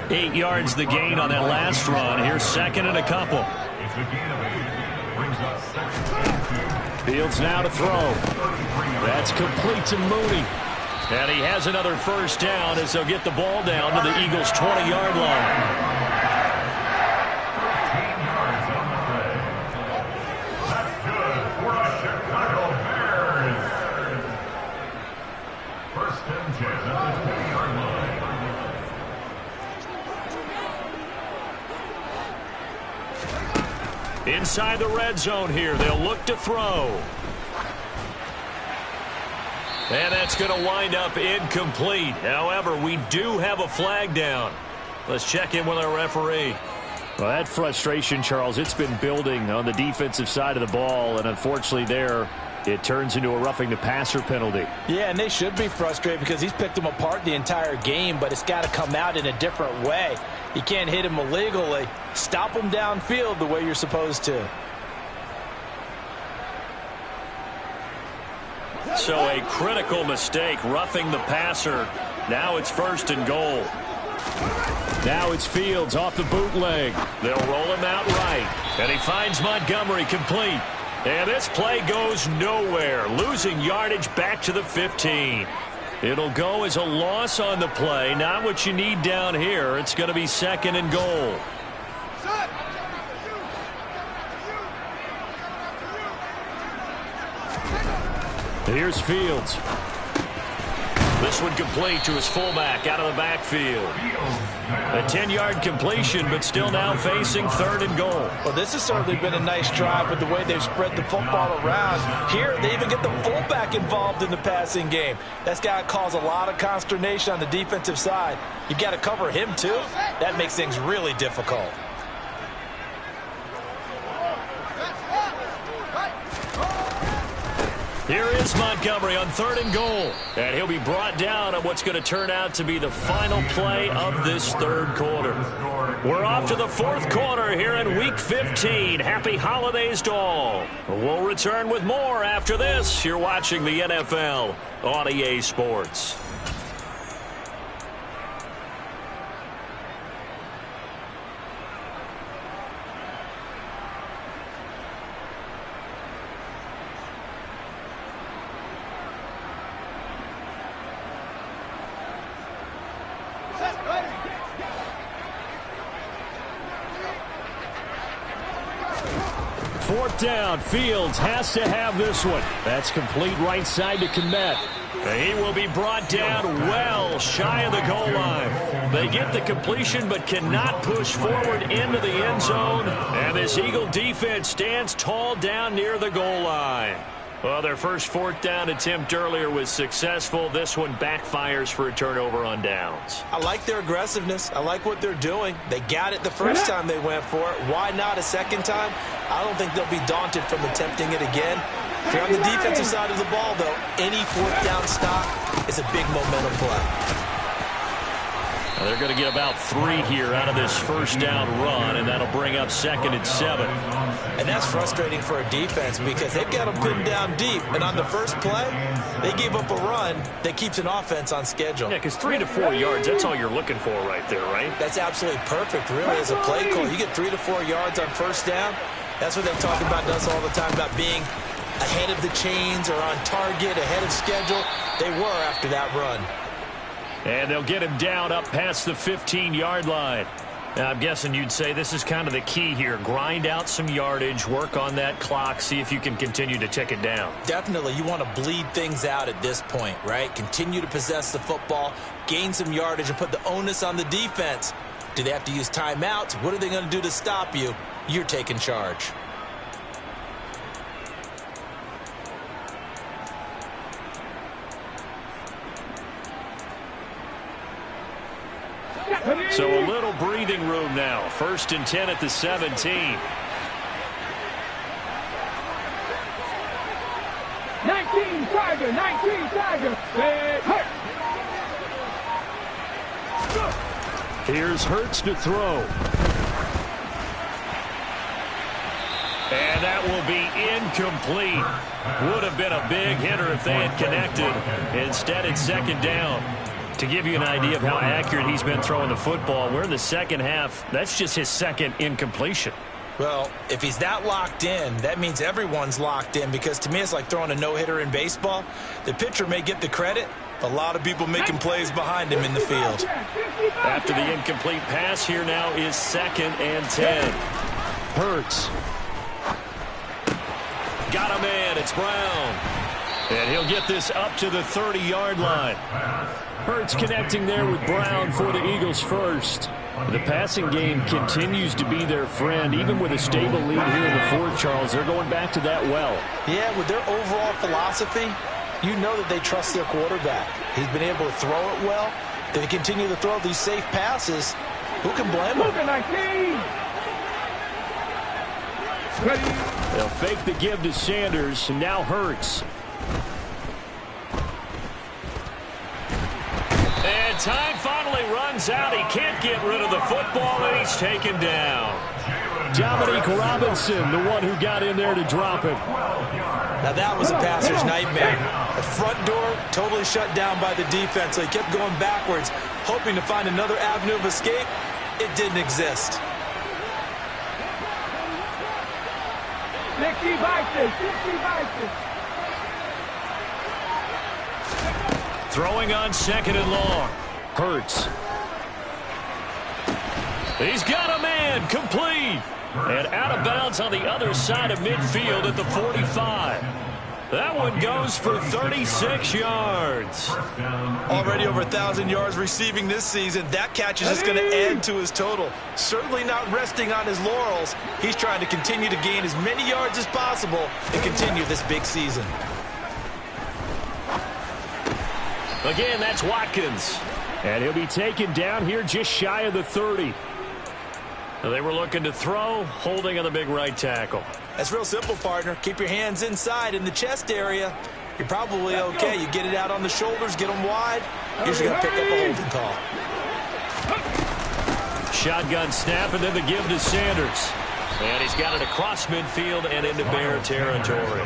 S1: 8 yards the gain on that last run. Here's 2nd and a couple. Fields now to throw. That's complete to Mooney. And he has another 1st down as they'll get the ball down to the Eagles' 20-yard line.
S3: 15 yards on the play. That's good for the Chicago Bears. 1st and 10 at the 10-yard line.
S1: Inside the red zone here, they'll look to throw. And that's going to wind up incomplete. However, we do have a flag down. Let's check in with our referee. Well, that frustration, Charles, it's been building on the defensive side of the ball, and unfortunately there, it turns into a roughing the passer penalty.
S2: Yeah, and they should be frustrated because he's picked them apart the entire game, but it's got to come out in a different way. You can't hit him illegally. Stop him downfield the way you're supposed to.
S1: So a critical mistake, roughing the passer. Now it's 1st and goal. Now it's Fields off the bootleg. They'll roll him out right. And he finds Montgomery complete. And this play goes nowhere, losing yardage back to the 15. It'll go as a loss on the play, not what you need down here. It's going to be 2nd and goal. Here's Fields. This one complete to his fullback out of the backfield. A 10-yard completion, but still now facing 3rd and goal.
S2: Well, this has certainly been a nice drive with the way they've spread the football around. Here, they even get the fullback involved in the passing game. That's got to cause a lot of consternation on the defensive side. You've got to cover him, too. That makes things really difficult.
S1: Here is Montgomery on 3rd and goal. And he'll be brought down on what's going to turn out to be the final play of this 3rd quarter. We're off to the 4th quarter here in Week 15. Happy holidays to all. We'll return with more after this. You're watching the NFL on EA Sports. Down. Fields has to have this one. That's complete right side to Kmet. He will be brought down well shy of the goal line. They get the completion but cannot push forward into the end zone. And this Eagle defense stands tall down near the goal line. Well, their first 4th down attempt earlier was successful. This one backfires for a turnover on downs.
S2: I like their aggressiveness. I like what they're doing. They got it the first time they went for it. Why not a second time? I don't think they'll be daunted from attempting it again. If you're on the defensive side of the ball, though, any 4th down stop is a big momentum play.
S1: Now they're going to get about 3 here out of this first down run, and that'll bring up 2nd and 7.
S2: And that's frustrating for a defense because they've got them pinned down deep. And on the first play, they gave up a run that keeps an offense on schedule.
S1: Yeah, because 3 to 4 yards, that's all you're looking for right there, right?
S2: That's absolutely perfect, really, as a play call. You get 3 to 4 yards on first down. That's what they talk about us all the time, about being ahead of the chains or on target, ahead of schedule. They were after that run.
S1: And they'll get him down up past the 15-yard line. Now, I'm guessing you'd say this is kind of the key here. Grind out some yardage, work on that clock, see if you can continue to tick it down.
S2: Definitely. You want to bleed things out at this point, right? Continue to possess the football, gain some yardage, and put the onus on the defense. Do they have to use timeouts? What are they going to do to stop you? You're taking charge.
S1: So a little breathing room now. 1st and 10 at the 17.
S4: 19 Tiger, 19 Tiger.
S1: Here's Hurts to throw. And that will be incomplete. Would have been a big hitter if they had connected. Instead, it's 2nd down. To give you an idea of how accurate he's been throwing the football, we're in the second half. That's just his 2nd incompletion.
S2: Well, if he's that locked in, that means everyone's locked in, because to me it's like throwing a no-hitter in baseball. The pitcher may get the credit. A lot of people making plays behind him in the field.
S1: After the incomplete pass, here now is 2nd and 10. Hurts. Got a man. It's Brown. And he'll get this up to the 30-yard line. Hurts connecting there with Brown for the Eagles first. The passing game continues to be their friend. Even with a stable lead here in the 4th, Charles, they're going back to that well.
S2: Yeah, with their overall philosophy, you know that they trust their quarterback. He's been able to throw it well. They continue to throw these safe passes. Who can blame them?
S1: They'll fake the give to Sanders, and now Hurts. And time finally runs out. He can't get rid of the football, and he's taken down. Dominique Robinson, the one who got in there to drop him.
S2: Now that was a passer's nightmare. The front door totally shut down by the defense, so he kept going backwards, hoping to find another avenue of escape. It didn't exist.
S4: 60 Vikings, 60 Vikings.
S1: Throwing on 2nd and long. Hurts. He's got a man. Complete. And out of bounds on the other side of midfield at the 45. That one goes for 36 yards.
S2: Already over 1,000 yards receiving this season. That catch is just going to add to his total. Certainly not resting on his laurels. He's trying to continue to gain as many yards as possible and continue this big season.
S1: Again, that's Watkins. And he'll be taken down here just shy of the 30. They were looking to throw, holding on the big right tackle.
S2: That's real simple, partner. Keep your hands inside in the chest area. You're probably okay. You get it out on the shoulders, get them wide. Usually going to pick up a holding call.
S1: Shotgun snap, and then the give to Sanders. And he's got it across midfield and into Bear territory.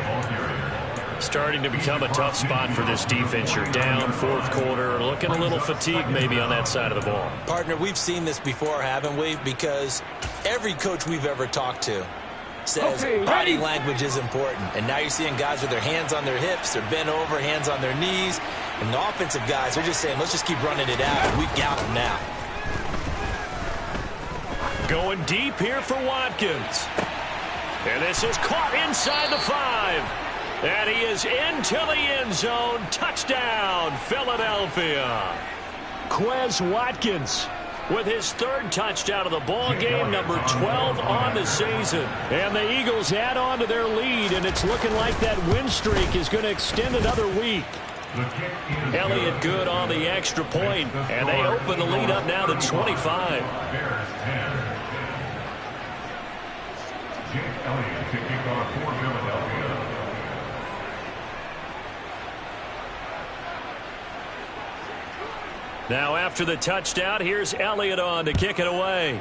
S1: Starting to become a tough spot for this defense. You're down 4th quarter, looking a little fatigued maybe on that side of the ball.
S2: Partner, we've seen this before, haven't we? Because every coach we've ever talked to says body language is important. And now you're seeing guys with their hands on their hips, they're bent over, hands on their knees. And the offensive guys are just saying, let's just keep running it out. We've got them now.
S1: Going deep here for Watkins. And this is caught inside the 5. And he is into the end zone. Touchdown, Philadelphia. Quez Watkins with his 3rd touchdown of the ball game, number 12 on the season. And the Eagles add on to their lead, and it's looking like that win streak is going to extend another week. Elliott good on the extra point, and they open the lead up now to 25.
S3: Jake Elliott kicking off for Philadelphia.
S1: Now after the touchdown, here's Elliott on to kick it away.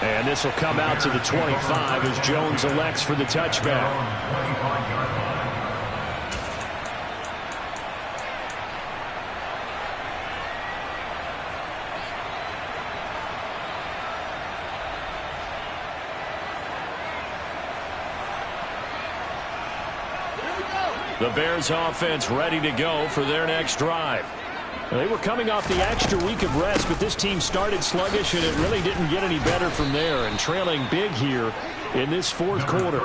S1: And this will come out to the 25 as Jones elects for the touchback. The Bears offense ready to go for their next drive. They were coming off the extra week of rest, but this team started sluggish, and it really didn't get any better from there. And trailing big here in this fourth quarter.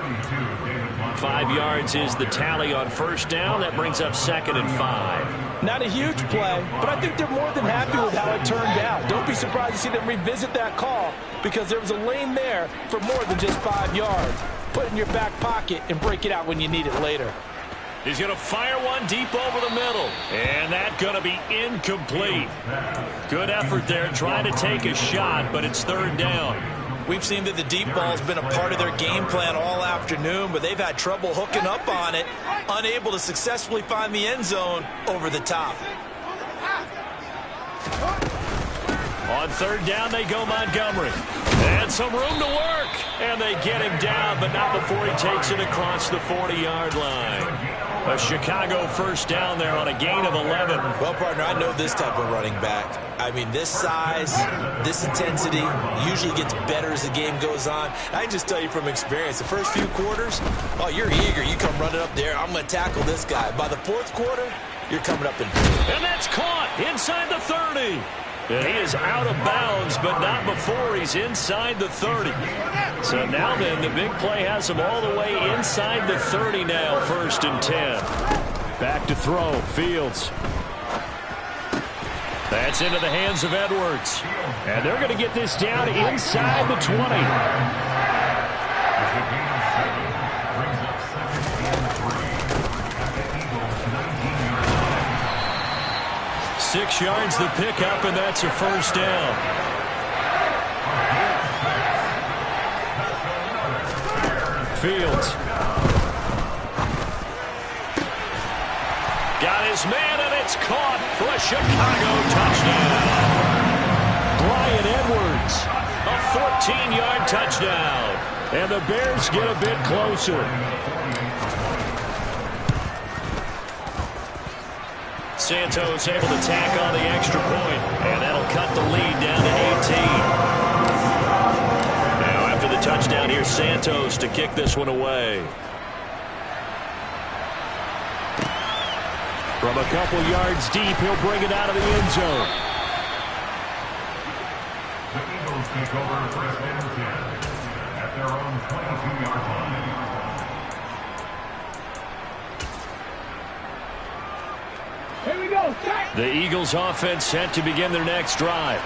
S1: 5 yards is the tally on first down. That brings up 2nd and 5.
S2: Not a huge play, but I think they're more than happy with how it turned out. Don't be surprised to see them revisit that call because there was a lane there for more than just 5 yards. Put it in your back pocket and break it out when you need it later.
S1: He's going to fire one deep over the middle. And that's going to be incomplete. Good effort there trying to take a shot, but it's 3rd down.
S2: We've seen that the deep ball's been a part of their game plan all afternoon, but they've had trouble hooking up on it, unable to successfully find the end zone over the top.
S1: On 3rd down, they go Montgomery. And some room to work. And they get him down, but not before he takes it across the 40-yard line. A Chicago first down there on a gain of 11.
S2: Well, partner, I know this type of running back. I mean, this size, this intensity usually gets better as the game goes on. I can just tell you from experience, the first few quarters, oh, you're eager. You come running up there. I'm going to tackle this guy. By the 4th quarter, you're coming up and
S1: that's caught inside the 30. And he is out of bounds, but not before he's inside the 30. So now then, the big play has him all the way inside the 30 now, 1st and 10. Back to throw, Fields. That's into the hands of Edwards. And they're going to get this down inside the 20. 6 yards the pickup, and that's a first down. Fields. Got his man, and it's caught for a Chicago touchdown. Bryan Edwards, a 14-yard touchdown. And the Bears get a bit closer. Santos able to tack on the extra point, and that'll cut the lead down to 18. Now after the touchdown, here's Santos to kick this one away. From a couple yards deep, he'll bring it out of the end zone.
S3: The Eagles take over 1st and 10 at their own 22-yard line.
S4: Here we go, check.
S1: The Eagles offense set to begin their next drive.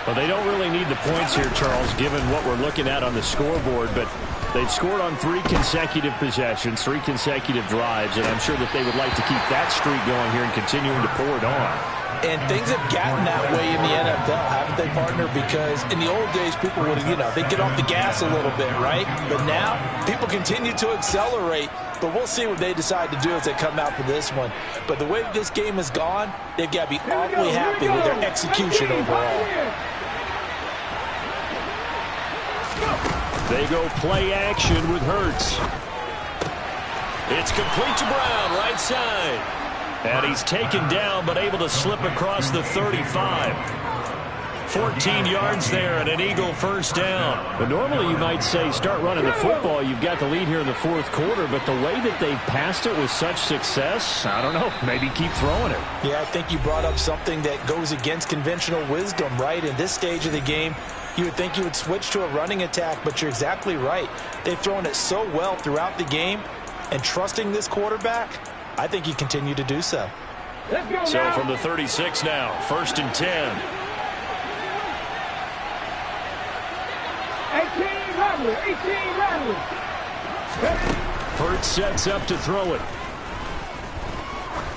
S1: Well, they don't really need the points here, Charles, given what we're looking at on the scoreboard, but they've scored on 3 consecutive possessions, 3 consecutive drives, and I'm sure that they would like to keep that streak going here and continuing to pour it on.
S2: And things have gotten that way in the NFL, haven't they, partner? Because in the old days, people would, they'd get off the gas a little bit, right? But now, people continue to accelerate. But we'll see what they decide to do as they come out for this one. But the way this game has gone, they've got to be awfully happy with their execution overall.
S1: They go play action with Hurts. It's complete to Brown, right side. And he's taken down, but able to slip across the 35. 14 yards there and an Eagle first down. But normally you might say start running the football. You've got the lead here in the 4th quarter, but the way that they've passed it with such success, I don't know, maybe keep throwing it.
S2: Yeah, I think you brought up something that goes against conventional wisdom, right? In this stage of the game, you would think you would switch to a running attack, but you're exactly right. They've thrown it so well throughout the game, and trusting this quarterback, I think you continue to do so.
S4: Let's go
S1: so
S4: now.
S1: From the 36 now, 1st and 10.
S4: 18 Rattler, 18 Rattler.
S1: Hurts sets up to throw it.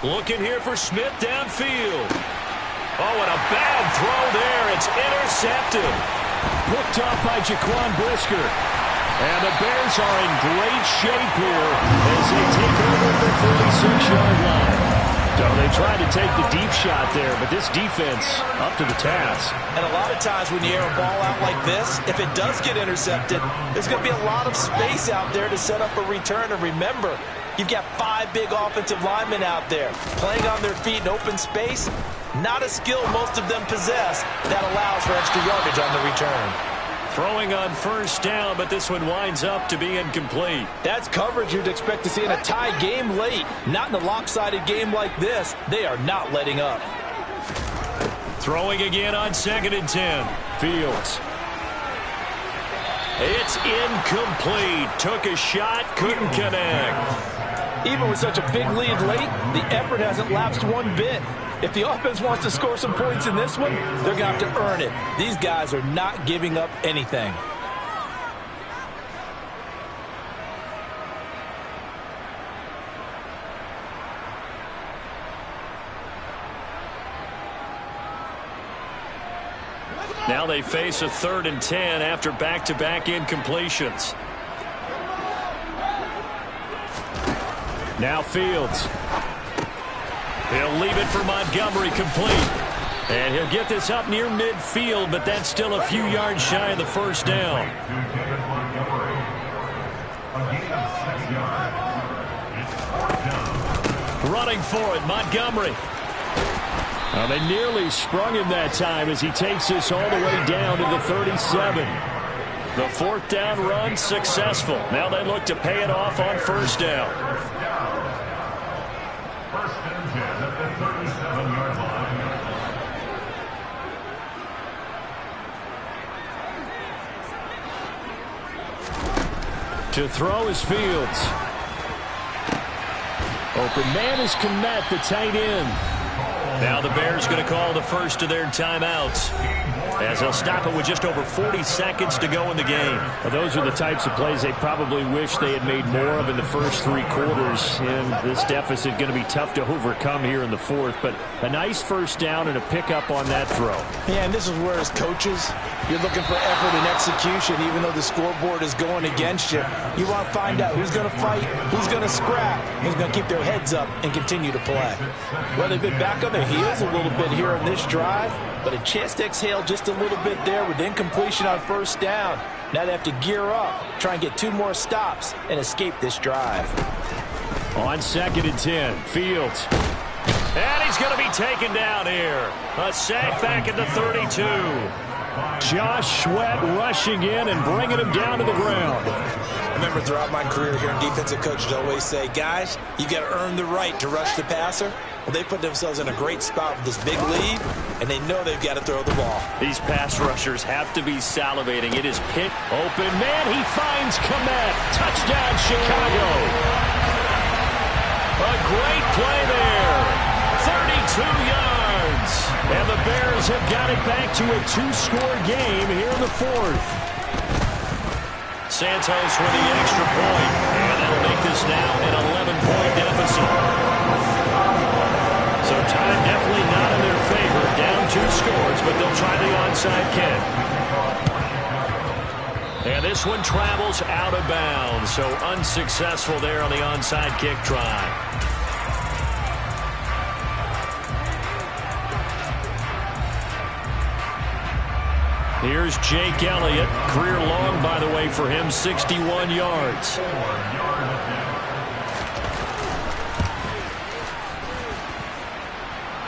S1: Looking here for Smith downfield. Oh, and a bad throw there. It's intercepted. Picked off by Jaquan Brisker. And the Bears are in great shape here as they take over at the 46-yard line. So they tried to take the deep shot there, but this defense up to the task.
S2: And a lot of times when you air a ball out like this, if it does get intercepted, there's going to be a lot of space out there to set up a return. And remember, you've got 5 big offensive linemen out there playing on their feet in open space. Not a skill most of them possess that allows for extra yardage on the return.
S1: Throwing on first down, but this one winds up to be incomplete.
S2: That's coverage you'd expect to see in a tie game late. Not in a lopsided game like this. They are not letting up.
S1: Throwing again on 2nd and 10. Fields. It's incomplete. Took a shot, couldn't connect.
S2: Even with such a big lead late, the effort hasn't lapsed one bit. If the offense wants to score some points in this one, they're going to have to earn it. These guys are not giving up anything.
S1: Now they face a 3rd and 10 after back-to-back incompletions. Now Fields. He'll leave it for Montgomery complete. And he'll get this up near midfield, but that's still a few yards shy of the first down. Running for it, Montgomery. Well, they nearly sprung him that time as he takes this all the way down to the 37. The 4th down run successful. Now they look to pay it off on first down.
S3: First and 10 at the 37-yard line.
S1: To throw is Fields. Open man is Kmet, the tight end. Now the Bears going to call the first of their timeouts, as they'll stop it with just over 40 seconds to go in the game. Well, those are the types of plays they probably wish they had made more of in the first 3 quarters. And this deficit going to be tough to overcome here in the 4th. But a nice first down and a pickup on that throw.
S2: Yeah, and this is where, as coaches, you're looking for effort and execution. Even though the scoreboard is going against you, you want to find out who's going to fight, who's going to scrap, who's going to keep their heads up and continue to play. Well, they've been back on their heels a little bit here on this drive, but a chance to exhale just a little bit there with incompletion on first down. Now they have to gear up, try and get 2 more stops and escape this drive.
S1: On 2nd and 10, Fields. And he's going to be taken down here. A sack back at the 32. Josh Sweat rushing in and bringing him down to the ground.
S2: I remember throughout my career here, defensive coaches always say, guys, you got to earn the right to rush the passer. Well, they put themselves in a great spot with this big lead, and they know they've got to throw the ball.
S1: These pass rushers have to be salivating. It is pick open. Man, he finds Kmet. Touchdown, Chicago. A great play there. 32 yards. And the Bears have got it back to a 2-score game here in the 4th. Santos with the extra point. And that'll make this now an 11-point deficit. So time definitely not in their favor. Down 2 scores, but they'll try the onside kick. And this one travels out of bounds. So unsuccessful there on the onside kick try. Here's Jake Elliott. Career long, by the way, for him, 61 yards.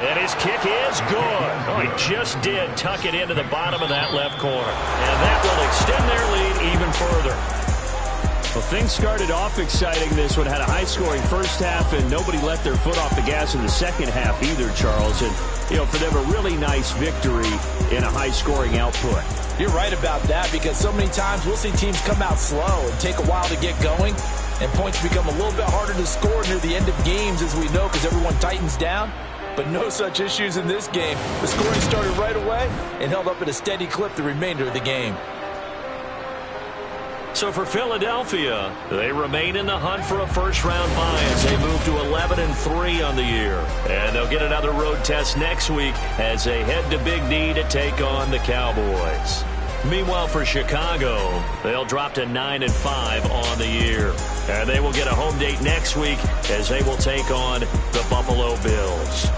S1: And his kick is good. Oh, he just did tuck it into the bottom of that left corner. And that will extend their lead even further. Well, things started off exciting. This one had a high-scoring first half, and nobody let their foot off the gas in the second half either, Charles. And, you know, for them, a really nice victory in a high-scoring output.
S2: You're right about that, because so many times we'll see teams come out slow and take a while to get going, and points become a little bit harder to score near the end of games, as we know, because everyone tightens down. But no such issues in this game. The scoring started right away and held up at a steady clip the remainder of the game.
S1: So for Philadelphia, they remain in the hunt for a first-round bye as they move to 11-3 on the year. And they'll get another road test next week as they head to Big D to take on the Cowboys. Meanwhile, for Chicago, they'll drop to 9-5 on the year. And they will get a home date next week as they will take on the Buffalo Bills.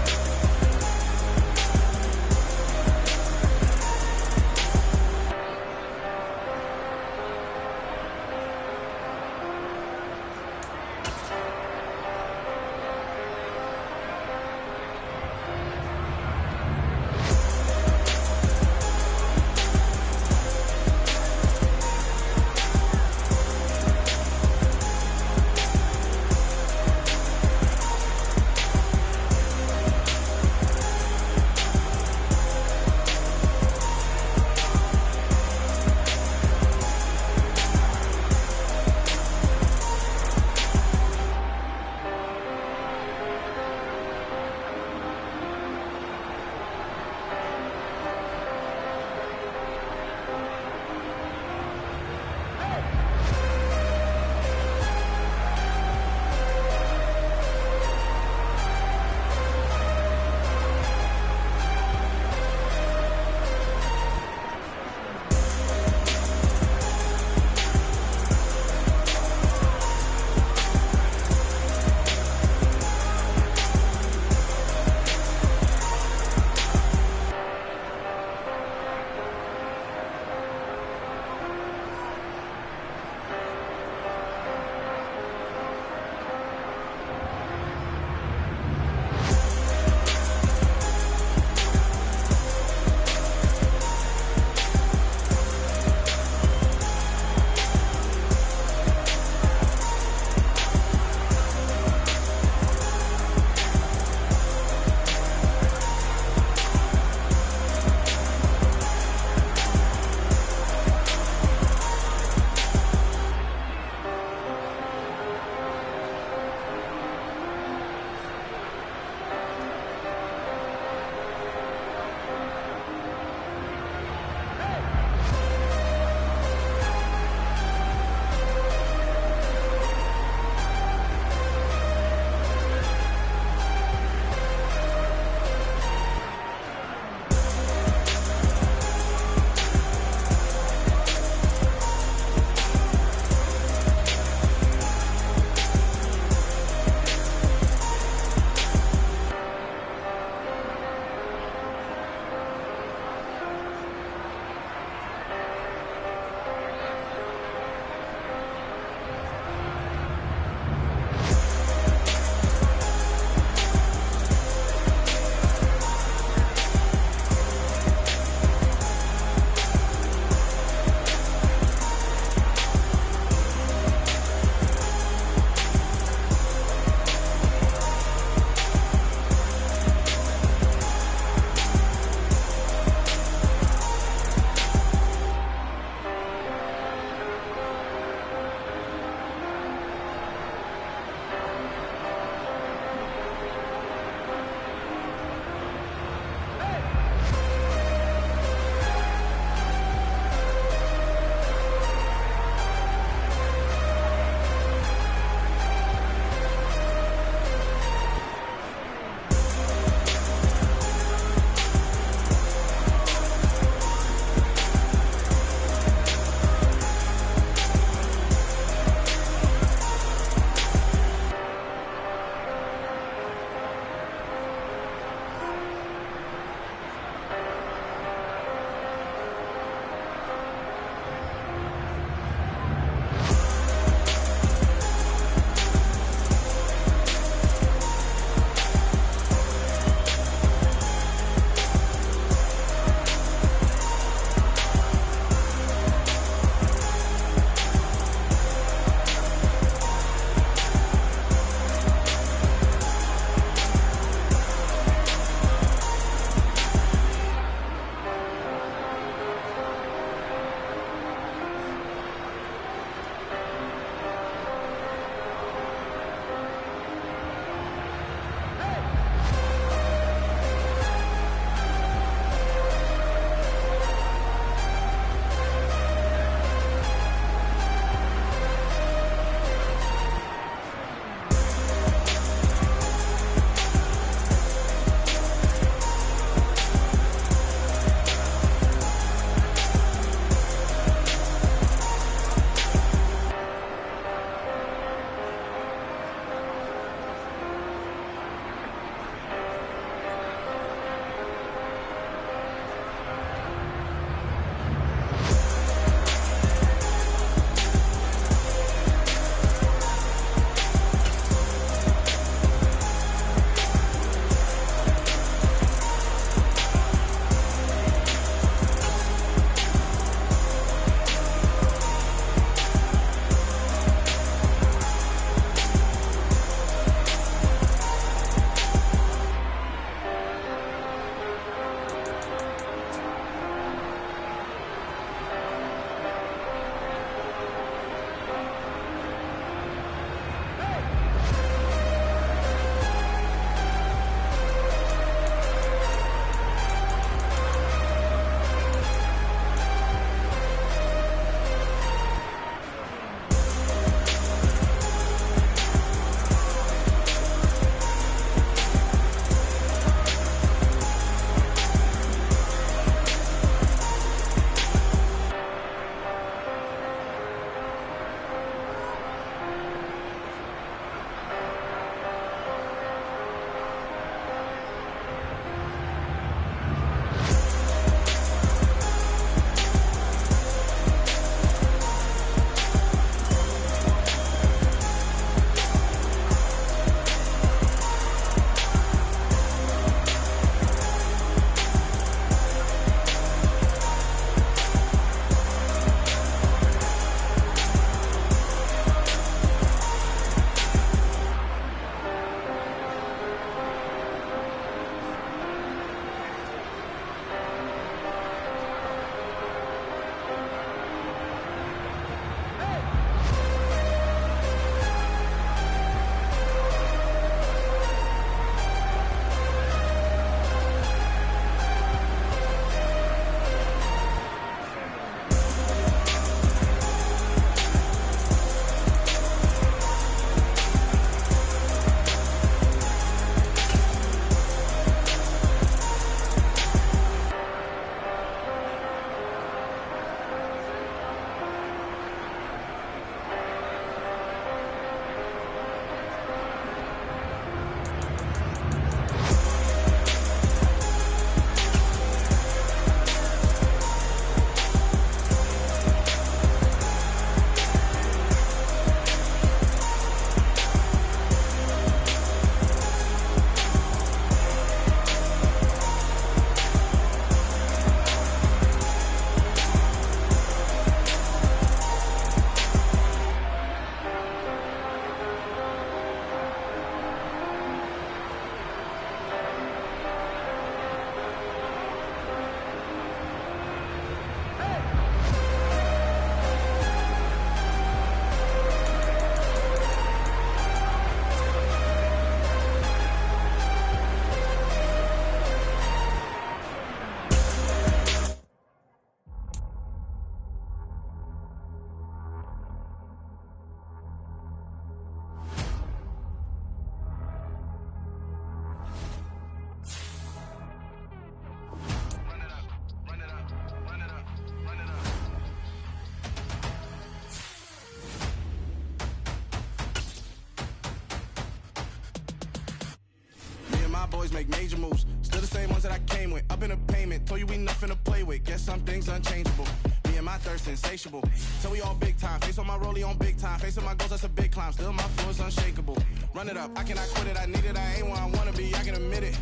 S5: my boys make major moves. Still the same ones that I came with. Up in a payment, told you we nothing to play with. Guess some things unchangeable. Me and my thirst insatiable. So we all big time. Face on my rollie on big time. Facing my goals, that's a big climb. Still my flow is unshakable. Run it up, I cannot quit it. I need it, I ain't where I wanna be, I can admit it.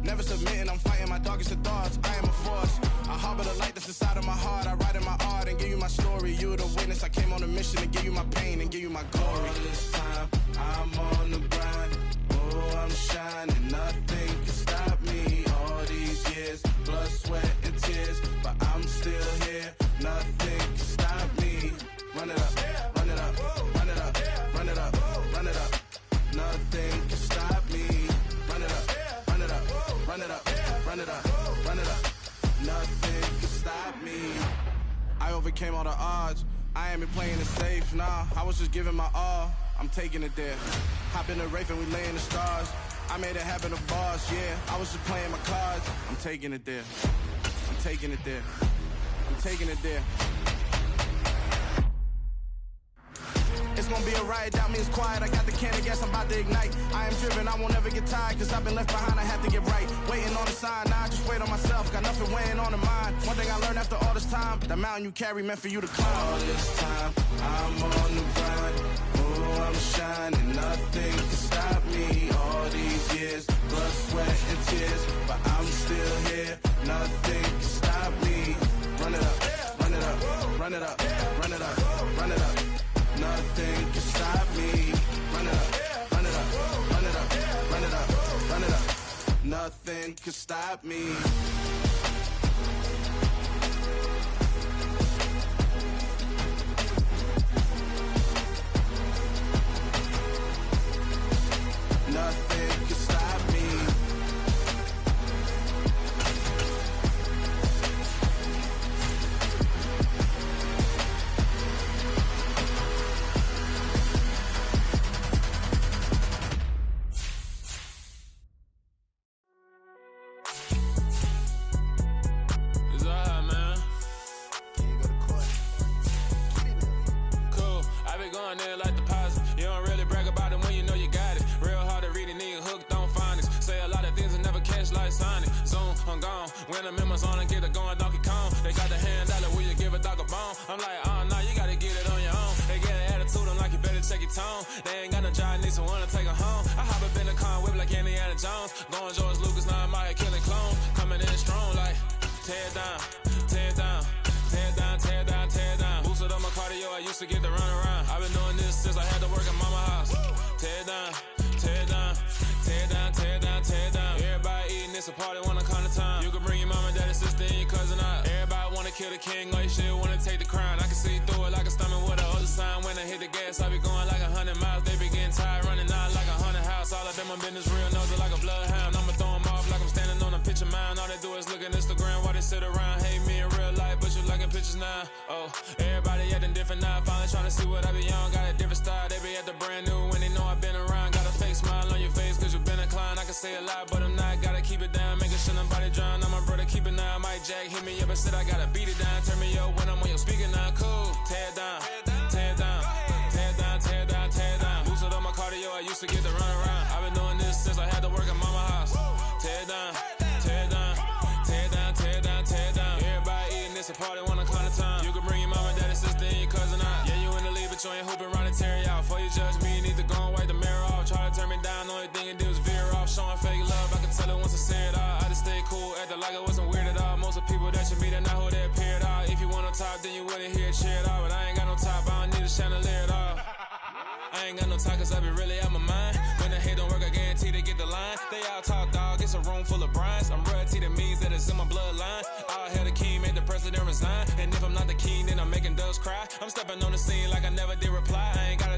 S5: Never submitting, I'm fighting my darkest of thoughts. I am a force. I harbor the light that's inside of my heart. I write in my art and give you my story. You the witness. I came on a mission to give you my pain and give you my glory. All this time, I'm on the grind. Oh, I'm shining. Nothing can stop me. All these years, blood, sweat, and tears. But I'm still here. Nothing can stop me. Run it up, run it up, run it up, run it up, run it up. Nothing can stop me. Run it up, run it up, run it up, run it up, run it up. Nothing can stop me. I overcame all the odds. I ain't been playing it safe, nah. I was just giving my all. I'm taking it there. Hop in the Wraith and we lay in the stars. I made it happen to boss, yeah. I was just playing my cards. I'm taking it there. I'm taking it there. I'm taking it there. It's gonna be a riot, doubt me it's quiet. I got the can of gas, I'm about to ignite. I am driven, I won't ever get tired, cause I've been left behind, I have to get right. Waiting on the sign, now I just wait on myself. Got nothing weighing on the mind. One thing I learned after all this time, the mountain you carry meant for you to climb. All this time, I'm on the grind. Oh, I'm shining, nothing can stop me. All these years, blood, sweat, and tears. But I'm still here, nothing can stop me. Run it up, run it up, run it up, run it up, run it up. Nothing can stop me. Run it up, run it up, run it up, run it up, run it up. Nothing can stop me. Nothing can stop me.
S6: When the members on and get it going Donkey Kong, they got the hand out, will you give a dog a bone? I'm like, oh no, you gotta get it on your own. They get an attitude, I'm like, you better check your tone. They ain't got no job, need someone to take her home. I hop up in the car, whip like Indiana Jones. Going George Lucas, now I'm out here killing clone. Coming in strong like, tear down, tear down, tear down, tear down, tear down. Boosted up my cardio, I used to get to run around. I've been doing this since I had to work at mama house. Tear down, tear down, tear down, tear down, tear down. Everybody eating, it's a party, wanna come to time. You can bring your mama, daddy, sister, and your cousin out. Everybody wanna kill the king, or you shit wanna take the crown. I can see through it like a stomach with a other sign. When I hit the gas, I be going like 100 miles. They be getting tired, running out like 100 house. All of them, my business real, knows it like a bloodhound. I'ma throw them off like I'm standing on a picture mound. All they do is look at Instagram while they sit around. Hate me in real life, but you liking pictures now. Oh, everybody acting different now. Finally trying to see what I be on. Got a different style, they be at the brand new when they know I've been around. Got a fake smile on your face, cause you been inclined. I can say a lot, but I'm not. Gotta keep it down, making sure nobody drown. I'm my brother, keep it now. Mike Jack hit me up and said I gotta beat it down. Turn me up when I'm on your speaker now. Cool, tear down, tear down, tear down, tear down, tear down. Boosted up my cardio, I used to get to run around. I've been doing this since I had to work at mama house. Tear down, tear down, tear down, tear down, tear down. Everybody eating, it's a party, wanna climb the time. You can bring your mama, daddy, sister, and your cousin out. Yeah, you in the lead, but you ain't hooping around and tear you out. Before you judge me, you need to go and wipe the mirror off. Try to turn me down, only thing you do is veer off. Showing fake love, I can tell it once I say it all. I just stay cool, acting like I wasn't weird at all. Most of the people that you meet are not who they appear at all. If you want on top, then you wouldn't hear it cheer at all. But I ain't got no top, I don't need a chandelier at all. I ain't got no talk, cause I be really out my mind. When the hate don't work, I guarantee they get the line. They all talk, dog, it's a room full of brines. I'm royalty, that means that it's in my bloodline. All hail the king, made the president resign. And if I'm not the king, then I'm making doves cry. I'm stepping on the scene like I never did reply. I ain't got a